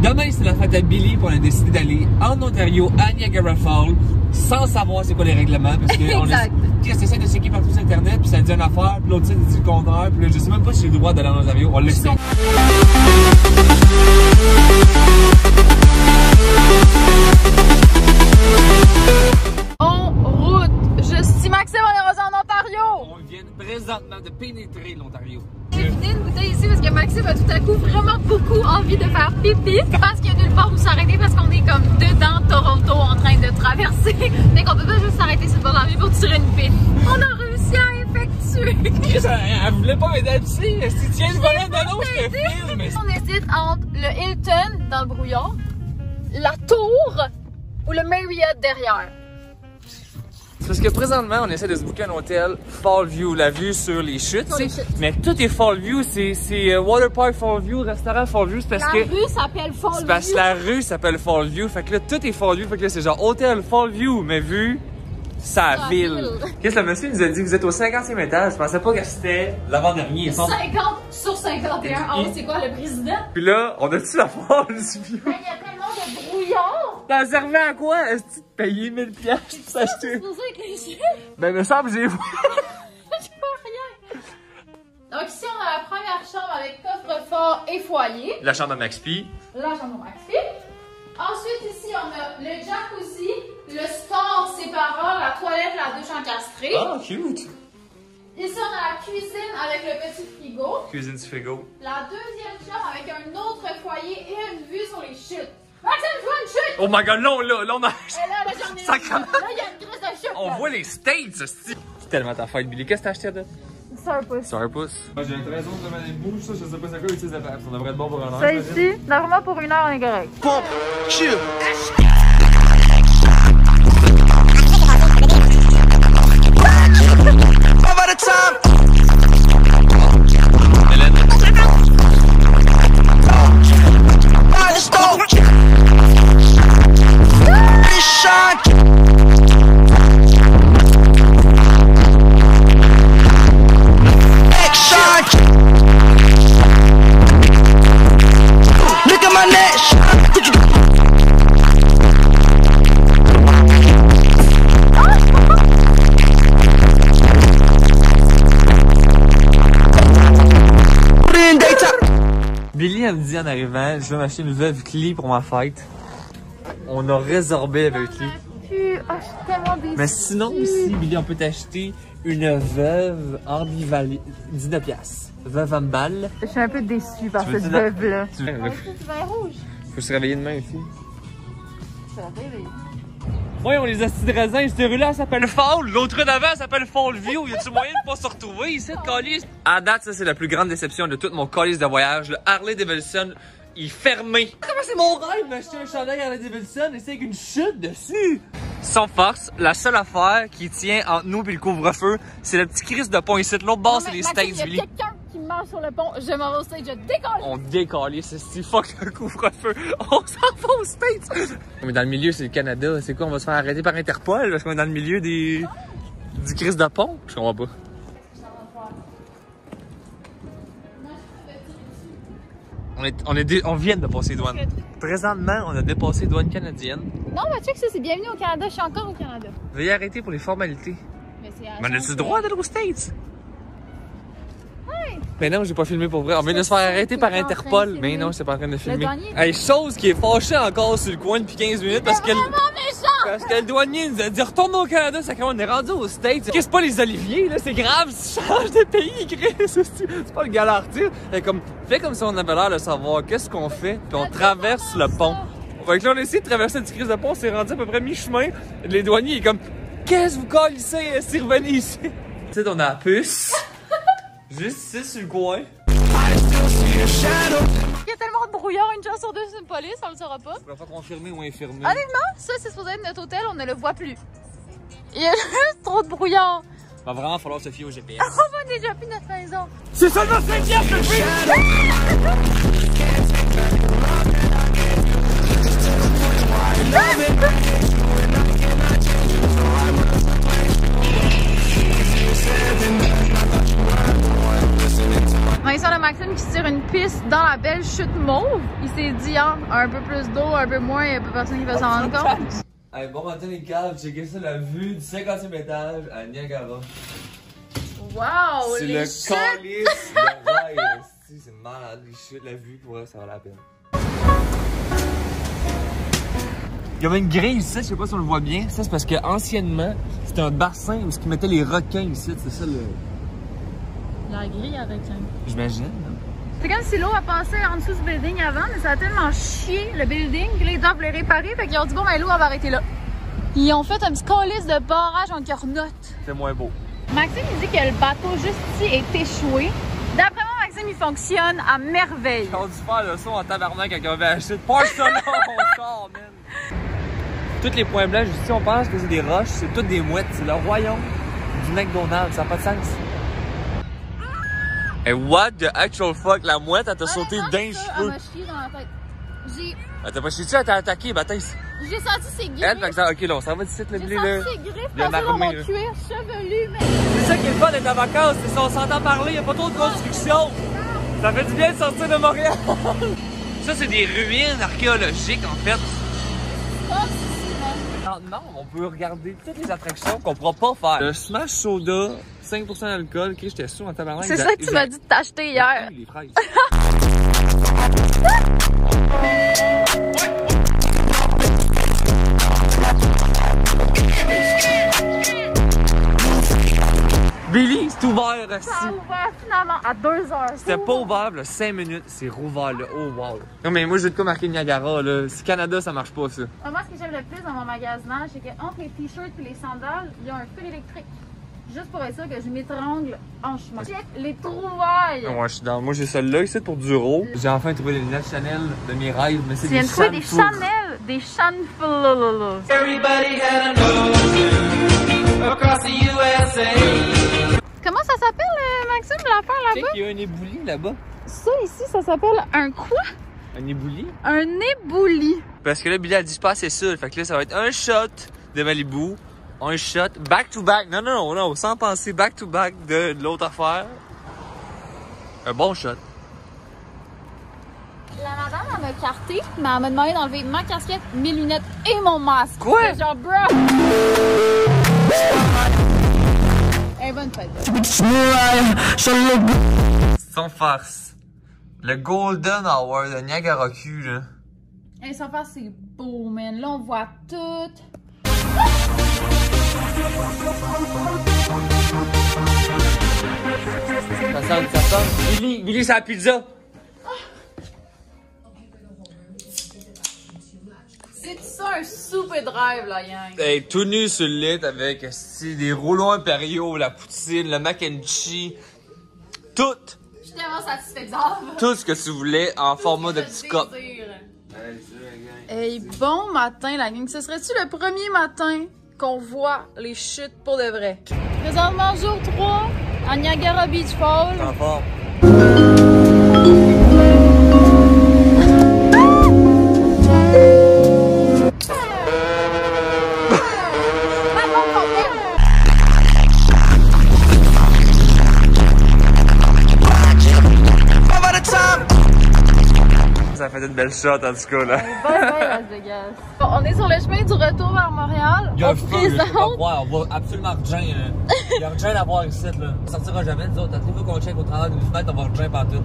Demain, c'est la fête à Billy, puis on a décidé d'aller en Ontario, à Niagara Falls, sans savoir c'est quoi les règlements, parce que on essaie de checker partout sur Internet, puis ça dit une affaire, puis l'autre site dit le contraire, puis là, je sais même pas si j'ai le droit d'aller en Ontario, on l'essaie. En route! Je suis Maxime, on est rendu en Ontario! On vient présentement de pénétrer l'Ontario. J'ai vidé une bouteille ici parce que Maxime a tout à coup vraiment beaucoup envie de faire pipi. Parce qu'il y a nulle part où s'arrêter parce qu'on est comme dedans Toronto en train de traverser. Mais qu'on peut pas juste s'arrêter sur le bord de la rue pour tirer une pipe. On a réussi à effectuer. Elle voulait pas m'aider à pisser. Si tu tiens le volet de l'eau, je te filme. On hésite entre le Hilton dans le brouillard, la Tour ou le Marriott derrière. C'est parce que présentement, on essaie de se booker un hôtel Fallview, la vue sur les chutes. Mais tout est Fallview, c'est Waterpark Fallview, restaurant Fallview, c'est parce que... La rue s'appelle Fallview. C'est parce que la rue s'appelle Fallview, fait que là, tout est Fallview, fait que là, c'est genre hôtel Fallview, mais vue sa ville. Qu'est-ce que le monsieur nous a dit? Vous êtes au 50e étage, je pensais pas que c'était l'avant-dernier. 50 sur 51. Oh, c'est quoi le président? Puis là, on a-tu la Fallview? Il y a tellement de brouillard. Ça servait à quoi? Est-ce que tu payais 1000$ pour s'acheter? C'est pour ça que les chiffres. Ben, me semble, j'ai... Je vois rien. Donc ici, on a la première chambre avec coffre-fort et foyer. La chambre à Max P. La chambre Maxi. Ensuite, ici, on a le jacuzzi, le sport séparant, la toilette, la douche encastrée. Ah, cute! Ici, on a la cuisine avec le petit frigo. Cuisine du frigo. La deuxième chambre avec un autre foyer et une vue sur les chutes. Maxime, je vois une chute! Oh my god, là, on a... Et là, j'en ai une. Sacrement. Là, il y a une crise de chute. On voit les States, hostie. C'est tellement ta fête, Billy. Qu'est-ce que t'as acheté à date? C'est un pouce. C'est un pouce. Moi, j'ai raison de demander une bouche, ça, je sais pas c'est quoi, utilise la table. Ça devrait être bon pour un heure. Ça ici, normalement pour une heure, on est correct. Pump, chill. Over the time. By the stove. Shot. Shot. Look at my neck. Billy, elle me dit en arrivant, je vais m'acheter une veuve Cli pour ma fête. On a résorbé la veuve Cli. Ah, je suis tellement déçue. Mais sinon aussi, Billy, on peut t'acheter une veuve ambivalente, 19$. Veuve en balle. Je suis un peu déçue par Tu veux cette dire- veuve-là. Tu- C'est vin rouge. Faut se réveiller demain aussi. Je la réveille. Ouais, on les assis de raisin, cette rue-là s'appelle Fall. L'autre rue d'avant s'appelle Fallview. Y a-tu moyen de pas se retrouver ici, de calice? À date, ça, c'est la plus grande déception de tout mon calice de voyage. Le Harley Davidson, il est fermé. Comment c'est mon rêve m'acheter un chandail Harley Davidson et c'est avec une chute dessus? Sans force, la seule affaire qui tient entre nous et le couvre-feu, c'est le petit crise de pont ici. L'autre bord, c'est les States, Il y a Billy. quelqu'un qui marche sur le pont. Je m'en vais au stage, je décolle. On décalisse, c'est si fuck le couvre-feu. On s'en va aux States. Mais dans le milieu, c'est le Canada. C'est quoi? On va se faire arrêter par Interpol parce qu'on est dans le milieu du crise de pont? Je comprends pas. On vient de passer les douanes. Présentement, on a dépassé les douanes canadiennes. Non, mais check ça, c'est bienvenue au Canada. Je suis encore au Canada. Veuillez arrêter pour les formalités. Mais c'est Mais on a-tu le droit d'aller aux States? Mais non, j'ai pas filmé pour vrai. On vient de se faire arrêter par Interpol. Mais non, c'est pas en train de filmer. douanier. Hey, chose qui est fâchée encore sur le coin depuis 15 minutes parce que Vraiment méchant! parce que le douanier nous a dit retourne au Canada, ça quand on est rendu aux States. Qu'est-ce pas les oliviers là, c'est grave, si tu changes de pays, Chris. C'est pas le galartir. Fais comme si on avait l'air de savoir qu'est-ce qu'on fait, puis on traverse le pont. Fait que là, on a essayé de traverser le petit crise de pont, on s'est rendu à peu près mi-chemin. Les douaniers, il est comme qu'est-ce que vous calissez, si revenez ici. Tu sais, on a la puce. Juste ici sur le coin. Il y a tellement de brouillard, une chance sur deux, c'est une police, on le saura pas. Je pourrais pas confirmer ou infirmer. Honnêtement, ça c'est supposé être notre hôtel, on ne le voit plus. Il y a juste trop de brouillard. Va vraiment falloir se fier au GPS. On va déjà plus notre maison. C'est seulement 5 piastres le prix! Ici, on a Maxime qui tire une piste dans la belle chute mauve. Il s'est dit, ah, un peu plus d'eau, un peu moins, il y a pas personne qui va s'en rendre compte. Hey, bon matin les gars, checkez ça, la vue du 50e étage à Niagara. Wow, C'est les le chutes! calice de rêve. C'est malade, les chutes, la vue, pour vrai, ça vaut la peine. Il y avait une grille ici, je sais pas si on le voit bien. Ça, c'est parce que anciennement, c'était un bassin où ils mettaient les requins ici. C'est ça le. La grille à requins. J'imagine. C'est comme si l'eau a passé en dessous du building avant, mais ça a tellement chié le building que là, ils doivent les réparer. Fait qu'ils ont dit, bon, ben l'eau, elle va arrêter là. Ils ont fait un petit calice de barrage en cornotte. C'est moins beau. Maxime, il dit que le bateau juste ici est échoué. D'après moi, Maxime, il fonctionne à merveille. Ils ont dû faire le son en tabarnak quand ils avaient acheté. Pas ça là, on sort, man. Tous les points blancs, ici, on pense que c'est des roches, c'est toutes des mouettes. C'est le royaume du McDonald's, ça n'a pas de sens. Et what the actual fuck, la mouette, elle t'a sauté d'un cheveu. Elle m'a chié dans la tête. Elle t'a pas chié dessus, elle t'a attaqué, Baptiste. J'ai senti ses griffes. Elle, par exemple, ok, là, on s'en va d'ici, le blé, là. J'ai senti ses griffes passer dans mon cuir chevelu, mais... C'est ça qui est le fun d'être en vacances, c'est ça, on s'entend parler, y a pas trop de construction. Ça fait du bien de sortir de Montréal. Ça, c'est des ruines archéologiques, en fait. Non, on peut regarder toutes les attractions qu'on pourra pas faire. Le Smash Soda, 5% d'alcool, ok, j'étais sûr en tabarnak. C'est ça que tu m'as dit de t'acheter hier. Les fraises. Billy, c'est ouvert aussi. Ça a ouvert finalement à 2h. C'était pas ouvert, là, 5 minutes, c'est rouvert, là. Oh, wow. Non, mais moi, je vais de quoi marquer Niagara, là. Si Canada, ça marche pas, ça. Moi, ce que j'aime le plus dans mon magasinage, c'est qu'entre les t-shirts et les sandales, il y a un fil électrique. Juste pour être sûr que je m'étrangle en chemin. Check les trouvailles! Ouais, je suis dans. Moi, j'ai celle-là ici pour du euro. J'ai enfin trouvé les lunettes Chanel de mes rêves, mais c'est Tu viens de trouver des Chanel, des Chanel. Everybody had a nose across the USA. Comment ça s'appelle, Maxime, l'affaire là-bas? Il y a un éboulis là-bas. Ça ici, ça s'appelle un quoi? Un éboulis? Un éboulis. Parce que là, Billy a dit pas assez ça. Fait que là, ça va être un shot de Malibu, un shot back to back. Non, sans penser back to back de l'autre affaire. Un bon shot. La madame, elle m'a carté, mais elle m'a demandé d'enlever ma casquette, mes lunettes et mon masque. Quoi? C'est genre, bro! Hey, bonne fête. Sans farce. Le Golden Hour de Niagara Q, là. Hey, sans faire, c'est beau, man. Là, on voit tout. Ça sonne. Billy, c'est la pizza. C'est ça, un super drive, là, gang. Hey, tout nu sur le lit avec des rouleaux impériaux, la poutine, le mac and cheese. Tout. Je suis tellement satisfaisante. Tout ce que tu voulais en format de petit cop. Hey, bon matin, la gang. Ce serait-tu le premier matin qu'on voit les chutes pour de vrai? Présentement, jour 3, à Niagara Beach Falls. En forme. Ça fait une belle shot en tout cas là. Bon, on est sur le chemin du retour vers Montréal. Il y a un feu, je peux pas présente... croire. On va absolument rejoindre. Il y a rejoindre à voir ici là. On sortira jamais nous autres. À tous les fois qu'on check au travers d'une fenêtre, on va rejoindre partout.